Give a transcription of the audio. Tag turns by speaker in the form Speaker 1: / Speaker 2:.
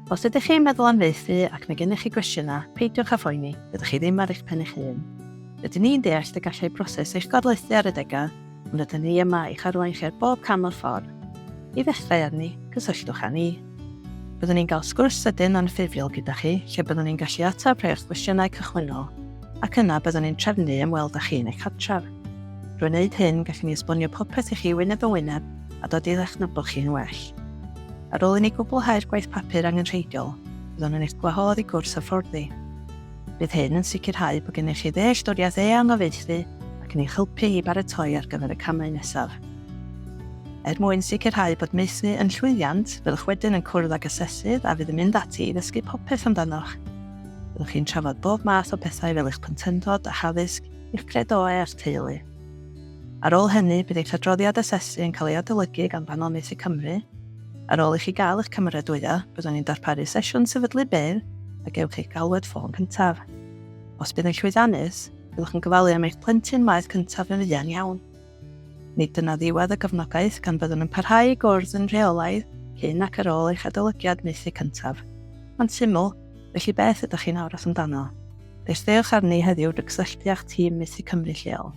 Speaker 1: Os ydych chi'n meddwl am Faethu ac mae gennych chi gwestiynau, peidiwch â phoeni, ydych chi ddim ar eich pen eich hun. Rydyn ni'n deall y gallai broses eich gorlaethu ar y degau, ond rydyn ni yma i'ch arwain chi ar bob cam o'r ffordd. I ddechrau arni, cysylltwch â ni. Byddwn ni'n cael sgwrs sydyn anffurfiol gyda chi, lle byddwn ni'n gallu ateb rhai o'ch gwestiynau cychwynnol, ac yna byddwn ni'n trefnu ymweld â chi yn eich cartref. Drwy wneud hyn, gallwn ni esbonio popeth i chi wyneb yn wyneb a dod i'ch adnabod chi'n well. Ar ôl i ni gwblhau'r gwaith papur angenrheidiol, byddwn yn eich gwahodd i gwrs hyfforddi. Bydd hyn yn sicrhau bod gennych chi ddealltwriaeth eang o Faethu ac yn eich helpu i baratoi ar gyfer y camau nesaf. Mwyn sicrhau bod Maethu yn llwyddiant, byddwch wedyn yn cwrdd ag asesydd a fydd yn mynd ati i ddysgu popeth amdanoch. Byddwch chi'n trafod bob math o bethau fel eich plentyndod a chaddysg, i'ch credoau a'r teulu. Ar ôl hynny, bydd eich adroddiad asesu yn cael ei adolygu gan banel Maethu Cymru. Ar ôl i chi gael eich cymeradwyddo, byddwn ni'n darparu sesiwn sefydlu byr a gewch eich galwad ffôn cyntaf. Os bydd yn llwyddiannus, byddwch yn gofalu am eich plentyn maeth cyntaf yn fuan iawn. Nid dyna ddiwedd y gefnogaeth gan byddwn yn parhau i gwrdd yn rheolaidd cyn ac ar ôl eich adolygiad Maethu cyntaf. Mae'n syml, felly beth ydych chi'n aros amdano? Deilltewch arni heddiw drwy gysylltu â'ch tîm Maethu Cymru lleol.